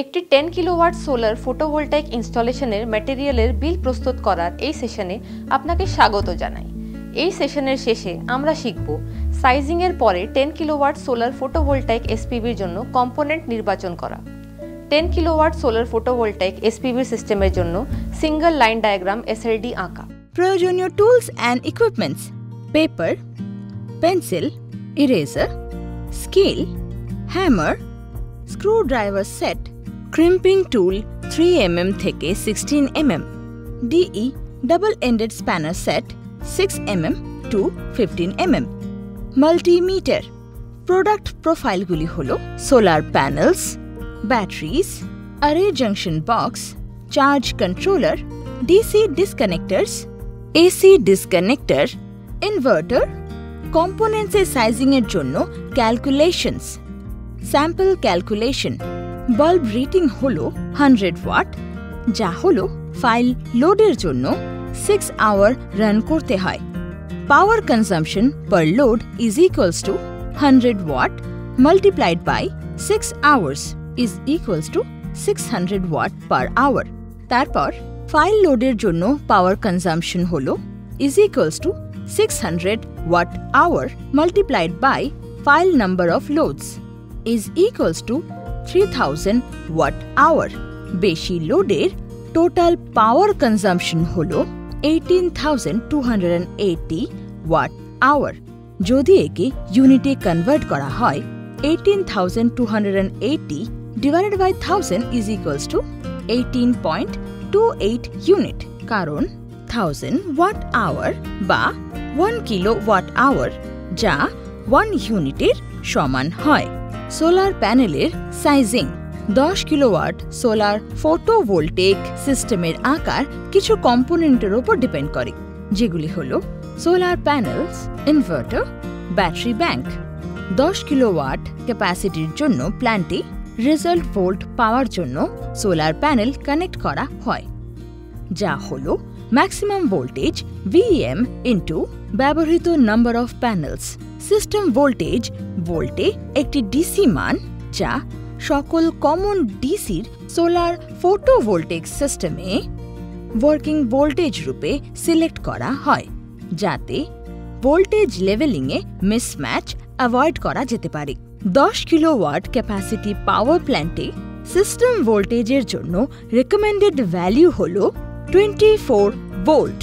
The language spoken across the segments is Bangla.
একটি 10 কিলোওয়াট সোলার ফটোভোল্টাইক ইনস্টলেশনের ম্যাটেরিয়ালের বিল প্রস্তুত করার এই সেশনে আপনাকে স্বাগত জানাই। এই সেশনের শেষে আমরা শিখব সাইজিংয়ের পরে 10 কিলোওয়াট সোলার ফটোভোল্টাইক এসপিভির জন্য কম্পোনেন্ট নির্বাচন করা। 10 কিলোওয়াট সোলার ফটোভোল্টাইক এসপিভি সিস্টেমের জন্য সিঙ্গল লাইন ডায়াগ্রাম এসএলডি আঁকা। প্রয়োজনীয় tools and equipments: paper, pencil, eraser, scale, hammer, screwdriver set, crimping tool 3 mm থেকে 16 mm, DE double-ended spanner set 6 mm to 15 mm, multimeter. Product প্রোফাইলগুলি হল solar panels, batteries, array junction box, charge controller, DC disconnectors, AC disconnector, inverter. কম্পোনেন্টসের সাইজিংয়ের জন্য calculations. Sample calculation: bulb rating হল 100 ওয়াট, যা হল ফাইল লোডের জন্য 6 আওয়ার রান করতে হয়। Power consumption per load is equals to 100 watt multiplied by 6 hours is equals to 600 watt per hour. তারপর ফাইল লোডের জন্য পাওয়ার কনজাম্পশন হল is equals to 600 watt hour multiplied by five number of loads is equals to 3000 watt hour. বেশি লোডের টোটাল পাওয়ার কনজাম্পশন হল 18,280 ওয়াট আওয়ার। যদি একে ইউনিটে কনভার্ট করা হয়, 18,280 divided by 1000 is equals to 18.28 unit, কারণ 1000 ওয়াট আওয়ার বা 1 কিলো ওয়াট আওয়ার, যা 1 ইউনিটের সমান হয়। সোলার প্যানেলের সাইজিং: 10 কিলোওয়াট সোলার ফটোভোল্টেইক সিস্টেমের আকার কিছু কম্পোনেন্টের উপর ডিপেন্ড করে, যেগুলি হল solar panels, inverter, battery bank. 10 kilowatt ক্যাপাসিটির জন্য প্ল্যান্টে রেজাল্ট ভোল্ট পাওয়ার জন্য সোলার প্যানেল কানেক্ট করা হয়, যা হল ম্যাক্সিমাম ভোল্টেজ VEM ইন্টু ব্যবহৃত number of panels. System voltage ভোল্টে একটি ডিসি মান, যা সকল কমন ডিসির সোলার ফটোভোল্টেইক সিস্টেমে ওয়ার্কিং ভোল্টেজ রূপে সিলেক্ট করা হয়, যাতে ভোল্টেজ লেভেলিংয়ে মিসম্যাচ অ্যাভয়েড করা যেতে পারে। 10 কিলোওয়াট ক্যাপাসিটি পাওয়ার প্ল্যান্টে সিস্টেম ভোল্টেজের জন্য রেকমেন্ডেড ভ্যালু হল 24 ভোল্ট।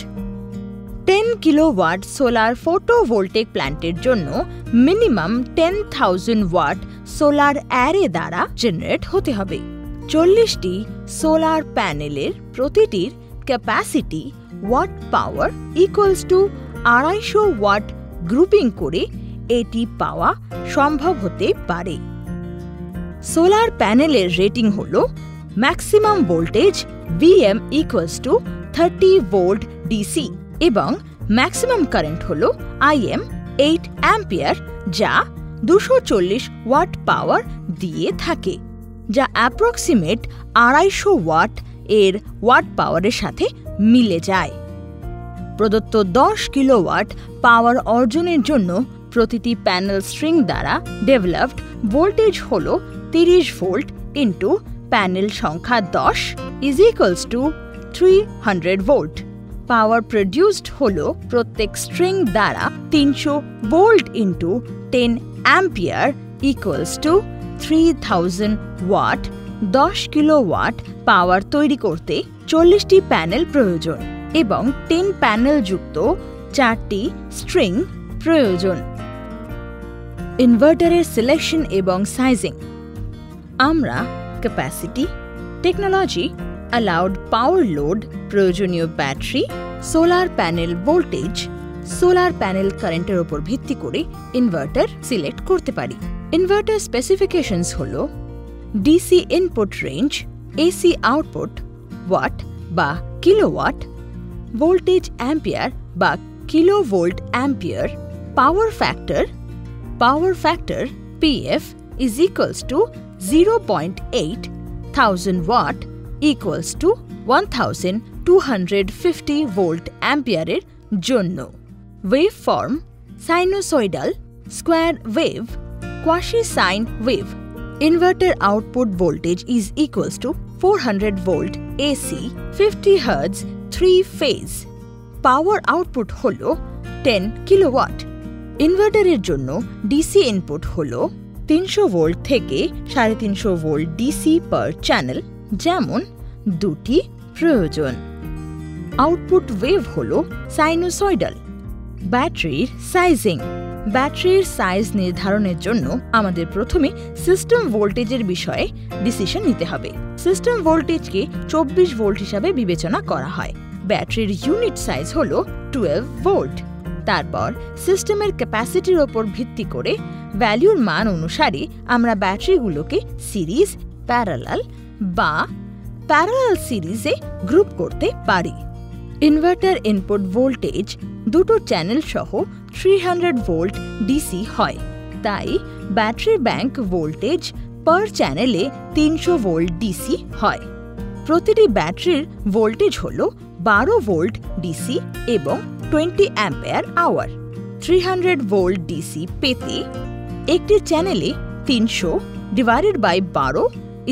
10 কিলোওয়াট সোলার ফটোভোল্টেইক প্ল্যান্টের জন্য মিনিমাম 10,000 ওয়াট সোলার অ্যারে দ্বারা জেনারেট হতে হবে। 40টি সোলার প্যানেলের প্রতিটির capacity watt power equals to 250 watt grouping করে এটি পাওয়া সম্ভব হতে পারে। সোলার প্যানেলের রেটিং হল maximum voltage VM equals to 30 volt DC এবং ম্যাক্সিমাম কারেন্ট হল IM 8 অ্যাম্পিয়ার, যা 240 ওয়াট পাওয়ার দিয়ে থাকে, যা অ্যাপ্রক্সিমেট 250 ওয়াট এর ওয়াট পাওয়ারের সাথে মিলে যায়। প্রদত্ত 10 কিলোওয়াট পাওয়ার অর্জনের জন্য প্রতিটি প্যানেল স্ট্রিং দ্বারা ডেভেলপড ভোল্টেজ হল 30 ভোল্ট ইন্টু প্যানেল সংখ্যা 10 is equals to 300 volt. Power produced হল প্রত্যেক স্ট্রিং দ্বারা 300 volt into 10 ampere equals to 3000 watt. 10 kilowatt power তৈরি করতে 40টি প্যানেল প্রয়োজন এবং 10 প্যানেল যুক্ত 4টি স্ট্রিং প্রয়োজন। ইনভার্টারের সিলেকশন এবং সাইজিং: আমরা capacity, technology, allowed power load, প্রয়োজনীয় battery, solar panel voltage, solar panel কারেন্টের উপর ভিত্তি করে ইনভার্টার সিলেক্ট করতে পারি। ইনভার্টার স্পেসিফিকেশনস হল DC input range, AC output, watt বা কিলোওয়াট, ভোল্টেজ অ্যাম্পিয়ার বা kilovolt ampere, power factor PF is equals to 0.8, 1000 watt equals to 1250 volt অ্যাম্পিয়ারের জন্য। Wave form: sinusoidal, square wave, quasi sine wave. Inverter output voltage is equals to 400 volt AC 50 Hz 3 phase. Power output হলো 10 কিলোওয়াট। ইনভার্টারের জন্য ডিসি ইনপুট হলো 300 ভোল্ট থেকে 350 ভোল্ট ডিসি পার চ্যানেল, যেমন দুটি প্রয়োজন। আউটপুট ওয়েভ হলো সাইনোসয়েডাল। ব্যাটারির সাইজিং। ব্যাটারির সাইজ নির্ধারণের জন্য আমাদের প্রথমে সিস্টেম ভোল্টেজের বিষয়ে ডিসিশন নিতে হবে। সিস্টেম ভোল্টেজকে 24 ভোল্ট হিসাবে বিবেচনা করা হয়। ব্যাটারির ইউনিট সাইজ হল 12 ভোল্ট। তারপর সিস্টেমের ক্যাপাসিটির ওপর ভিত্তি করে ভ্যালুর মান অনুসারে আমরা ব্যাটারিগুলোকে সিরিজ, প্যারালাল বা প্যারালাল সিরিজে গ্রুপ করতে পারি। ইনভার্টার ইনপুট ভোল্টেজ দুটো চ্যানেল সহ 300 ভোল্ট ডিসি হয়, তাই ব্যাটারি ব্যাংক ভোল্টেজ পার চ্যানেলে 300 ভোল্ট ডিসি হয়। প্রতিটি ব্যাটারির ভোল্টেজ হল 12 ভোল্ট ডিসি এবং 20 অ্যাম্পিয়ার আওয়ার। 300 ভোল্ট ডিসি পেতে একটি চ্যানেলে 300 divided by 12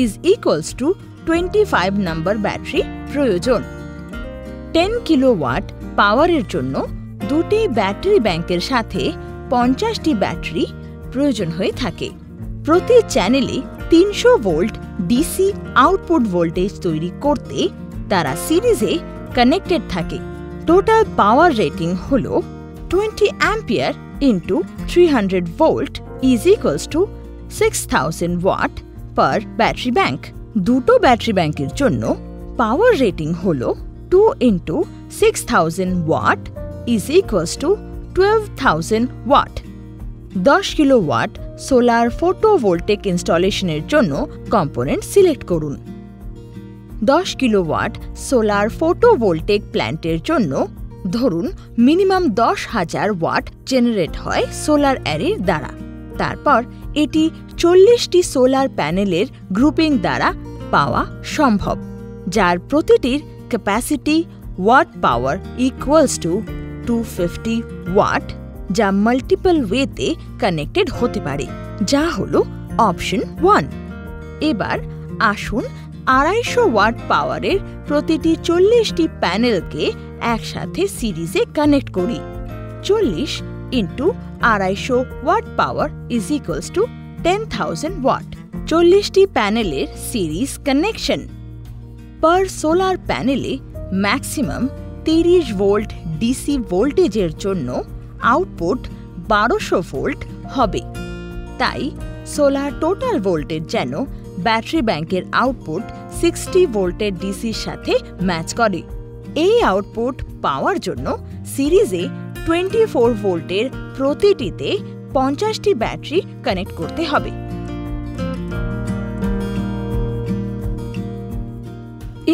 is equals to 25 number battery প্রয়োজন। 10 কিলোওয়াট পাওয়ারের জন্য দুটি ব্যাটারি ব্যাংকের সাথে 50টি ব্যাটারি প্রয়োজন হয়ে থাকে। প্রতি চ্যানেলে 300 ভোল্ট ডিসি আউটপুট ভোল্টেজ তৈরি করতে তারা সিরিজে কানেক্টেড থাকে। টোটাল পাওয়ার রেটিং হল 20 ampere into 300 volt is equals to 6000 watt per battery bank. দুটো ব্যাটারি ব্যাংকের জন্য পাওয়ার রেটিং হল 2 into 6000 watt is equals to 12,000 watt. 10 kilowatt solar photovoltaic ইনস্টলেশনের জন্য কম্পোনেন্ট সিলেক্ট করুন। 10 কিলোওয়াট সোলার ফটোভোল্টেক প্ল্যান্টের জন্য ধরুন মিনিমাম 10,000 ওয়াট জেনারেট হয় সোলার অ্যারের দ্বারা। তারপর এটি 40টি সোলার প্যানেলের গ্রুপিং দ্বারা পাওয়া সম্ভব, যার প্রতিটির capacity watt power equals to 250 watt, যা মাল্টিপল ওয়েতে কানেক্টেড হতে পারে, যা হল অপশন 1। এবার আসুন 250 ওয়াট পাওয়ারের প্রতিটি 40টি প্যানেলকে একসাথে সিরিজে কানেক্ট করি। 40 into 250 watt power is equals to 10,000 watt. 40টি প্যানেলের সিরিজ কানেকশন। পার সোলার প্যানেলে ম্যাক্সিমাম 30 ভোল্ট ডিসি ভোল্টেজের জন্য আউটপুট 1200 ভোল্ট হবে, তাই সোলার টোটাল ভোল্টেজ যেন ব্যাটারি ব্যাংকের আউটপুট 60 ভোল্টের ডিসির সাথে ম্যাচ করে। এই আউটপুট পাওয়ার জন্য সিরিজে 24 ভোল্টের প্রতিটিতে 50টি ব্যাটারি কানেক্ট করতে হবে।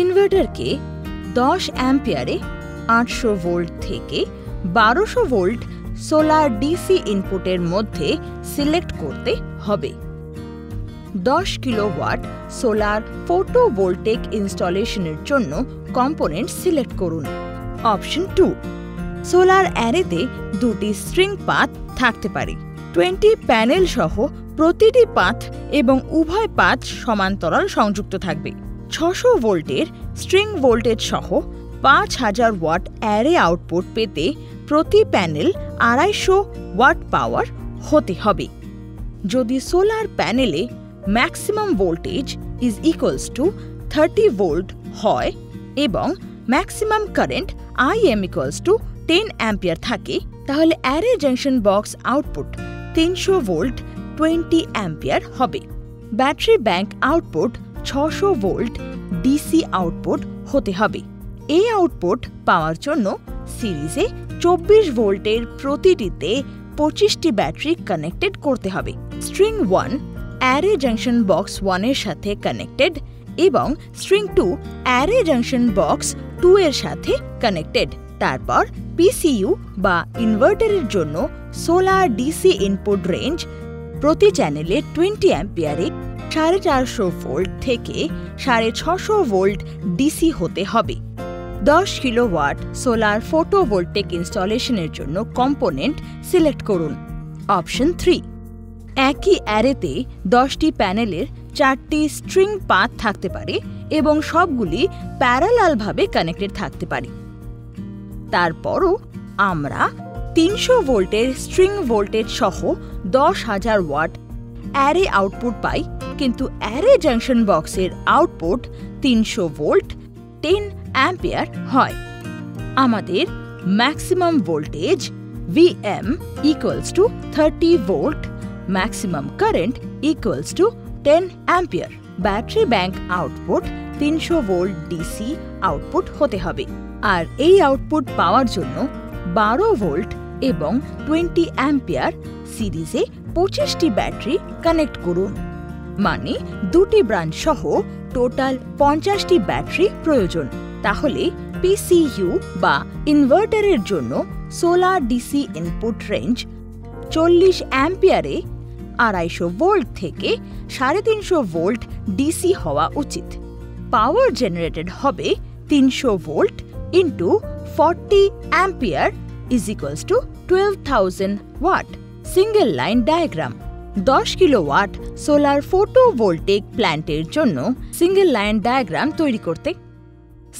ইনভার্টারকে 10 অ্যাম্পিয়ারে 800 ভোল্ট থেকে 1200 ভোল্ট সোলার ডিসি ইনপুটের মধ্যে সিলেক্ট করতে হবে। 10 কিলোওয়াট সোলার ফটোভোল্টেক ইনস্টলেশনের জন্য কম্পোনেন্ট সিলেক্ট করুন। অপশন 2। সোলার অ্যারেতে দুটি স্ট্রিং পাথ থাকতে পারে। 20 প্যানেল সহ প্রতিটি পাথ এবং উভয় পাথ সমান্তরাল সংযুক্ত থাকবে। 600 ভোল্টের স্ট্রিং ভোল্টেজ সহ 5000 ওয়াট অ্যারে আউটপুট পেতে প্রতি প্যানেল 250 ওয়াট পাওয়ার হতে হবে। যদি সোলার প্যানেলে maximum voltage is equals to 30 volt হয় এবং maximum current IM equals to 10 ampere থাকে, তাহলে array junction box output 300 volt 20 ampere হবে। Battery bank output 600 volt DC output হতে হবে। এই আউটপুট পাওয়ার জন্য সিরিজে 24 ভোল্টের প্রতিটিতে 25টি ব্যাটারি কানেক্টেড করতে হবে। স্ট্রিং 1 অ্যারে জাংশন বক্স 1 এর সাথে কানেক্টেড এবং স্ট্রিং 2 অ্যারে জাংশন বক্স 2 এর সাথে কানেক্টেড। তারপর পিসিইউ বা ইনভার্টারের জন্য সোলার ডিসি ইনপুট রেঞ্জ প্রতি চ্যানেলে 20 অ্যাম্পিয়ারে 450 ভোল্ট থেকে 650 ভোল্ট ডিসি হতে হবে। 10 কিলোওয়াট সোলার ফটোভোল্টেক ইনস্টলেশনের জন্য কম্পোনেন্ট সিলেক্ট করুন। অপশন 3। একই অ্যারেতে 10টি প্যানেলের 4টি স্ট্রিং পাথ থাকতে পারে এবং সবগুলি প্যারালালভাবে কানেক্টেড থাকতে পারে। তারপরও আমরা 300 ভোল্টের স্ট্রিং ভোল্টেজ সহ 10,000 ওয়াট অ্যারে আউটপুট পাই, কিন্তু অ্যারে জাংশন বক্সের আউটপুট 300 ভোল্ট 10 অ্যাম্পিয়ার হয়। আমাদের maximum voltage VM equals to 30 volt, maximum current equals to 10 ampere. Battery bank output 300 volt DC output হতে হবে, আর এই আউটপুট পাওয়ার জন্য 12 ভোল্ট এবং 20 অ্যাম্পিয়ার সিরিজে 25টি ব্যাটারি কানেক্ট করুন। মানে 2টি ব্রাঞ্চ সহ টোটাল 50টি ব্যাটারি প্রয়োজন। তাহলে PCU বা ইনভার্টারের জন্য solar DC input range 40 অ্যাম্পিয়ারে 250 volt থেকে 350 ভোল্ট ডিসি হওয়া উচিত। পাওয়ার জেনারেটেড হবে 300 volt into 40 ampere is equals to 12,000 watt. Single line diagram. 10 kilowatt solar photovoltaic প্ল্যান্টের জন্য সিঙ্গেল লাইন ডায়াগ্রাম তৈরি করতে,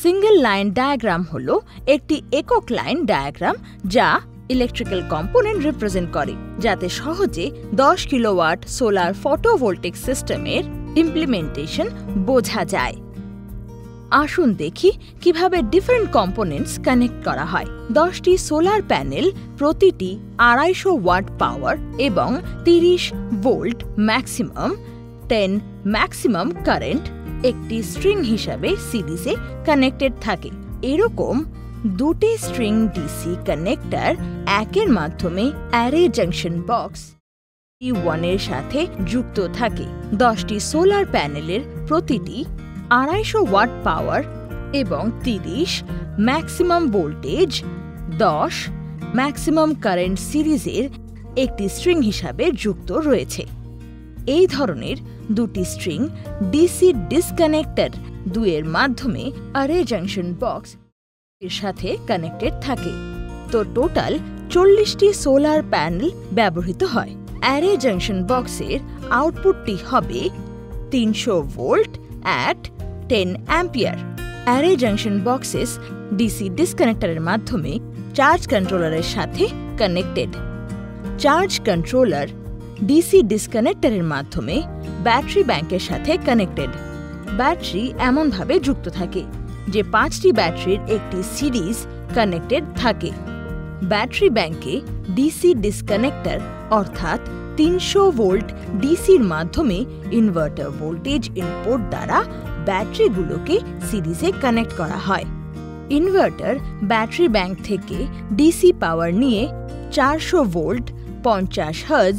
সিঙ্গেল লাইন ডায়াগ্রাম হল একটি একক লাইন ডায়াগ্রাম যা ইলেকট্রিক্যাল কম্পোনেন্ট রিপ্রেজেন্ট করে, যাতে সহজে 10 কিলোওয়াট সোলার ফটোভোল্টেক সিস্টেমের ইমপ্লিমেন্টেশন বোঝা যায়। আসুন দেখি কিভাবে ডিফারেন্ট কম্পোনেন্টস কানেক্ট করা হয়। 10টি সোলার প্যানেল, প্রতিটি 250 ওয়াট পাওয়ার এবং 30 ভোল্ট ম্যাক্সিমাম, 10 ম্যাক্সিমাম কারেন্ট একটি স্ট্রিং হিসাবে সিরিজে কানেক্টেড থাকে। এরকম 2টি স্ট্রিং ডিসি কানেক্টর একের মাধ্যমে অ্যারে জাংশন বক্স T1 এর সাথে যুক্ত থাকে। 10টি সোলার প্যানেলের প্রতিটি 250 ওয়াট পাওয়ার এবং 30 ম্যাক্সিমাম ভোল্টেজ, 10 ম্যাক্সিমাম কারেন্ট সিরিজের একটি স্ট্রিং হিসাবে যুক্ত রয়েছে। এই ধরনের 2টি স্ট্রিং ডিসি ডিসকানেক্টর 2 এর মাধ্যমে অ্যারে জাংশন বক্স এর সাথে কানেক্টেড থাকে। তো টোটাল 40টি সোলার প্যানেল ব্যবহৃত হয়। অ্যারে জাংশন বক্সের আউটপুটটি হবে 300 volt at 10 ampere. Array junction boxes DC ডিসকানেক্টরের মাধ্যমে চার্জ কন্ট্রোলারের সাথে কানেক্টেড। চার্জ কন্ট্রোলার ডিসি ডিসকানেক্টরের মাধ্যমে ব্যাটারি ব্যাংকের সাথে কানেক্টেড। ব্যাটারি এমনভাবে যুক্ত থাকে যে 5টি ব্যাটারির একটি সিরিজ কানেক্টেড থাকে। ব্যাটারি ব্যাংকে ডিসি ডিসকানেক্টর অর্থাৎ 300 ভোল্ট ডিসির মাধ্যমে ইনভার্টার ভোল্টেজ ইনপুট দ্বারা ব্যাটারিগুলোকে সিরিজে কানেক্ট করা হয়। ইনভার্টার ব্যাটারি ব্যাংক থেকে ডিসি পাওয়ার নিয়ে 400 ভোল্ট 50 হার্জ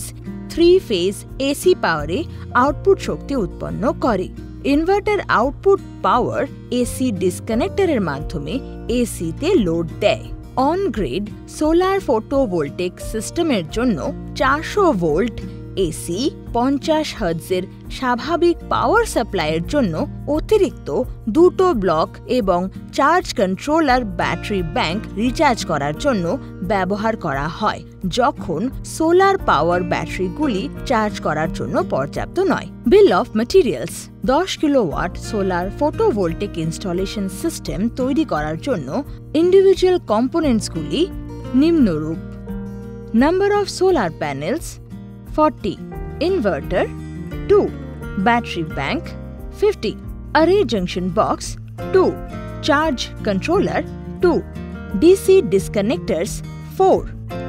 3 ফেজ এসি পাওয়ারে আউটপুট শক্তি উৎপন্ন করে। ইনভার্টার আউটপুট পাওয়ার এসি ডিসকানেক্টরের মাধ্যমে এসিতে লোড দেয়। অন গ্রিড সোলার ফটোভোল্টেক সিস্টেমের জন্য 400 ভোল্ট এসি 50 হার্জের স্বাভাবিক পাওয়ার সাপ্লাইয়ের জন্য অতিরিক্ত 2টো ব্লক এবং charge controller battery bank recharge করার জন্য ব্যবহার করা হয় যখন সোলার পাওয়ার ব্যাটারিগুলি চার্জ করার জন্য পর্যাপ্ত নয়। Bill of materials. 10 kilowatt solar photovoltaic installation system তৈরি করার জন্য ইন্ডিভিজুয়াল কম্পোনেন্টসগুলি নিম্নরূপ: number of solar panels 40, inverter 2, battery bank 50, array junction box 2, charge controller 2, DC disconnectors 4,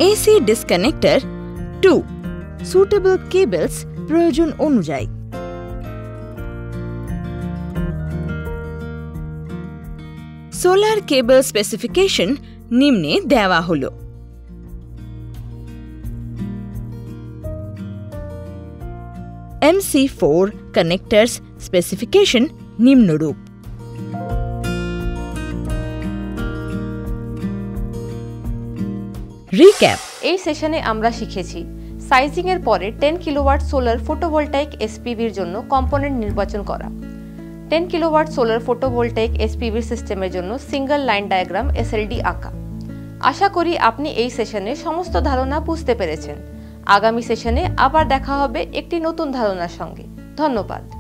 AC disconnector 2, suitable cables প্রয়োজন অনুযায়ী। সোলার কেবল স্পেসিফিকেশন নিম্নে দেওয়া হলো। MC4 connectors specification নিম্নরূপ: রিক্যাপ। এই সেশনে আমরা শিখেছি সাইজিং এর পরে 10 কিলোওয়াট সোলার ফটোভোল্টাইক এসপিভির জন্য কম্পোনেন্ট নির্বাচন করা, 10 কিলোওয়াট সোলার ফটোভোল্টাইক এসপিভি সিস্টেমের জন্য সিঙ্গেল লাইন ডায়াগ্রাম এসএলডি আঁকা। আশা করি আপনি এই সেশনে সমস্ত ধারণা বুঝতে পেরেছেন। আগামী সেশনে আবার দেখা হবে একটি নতুন ধারণার সঙ্গে। ধন্যবাদ।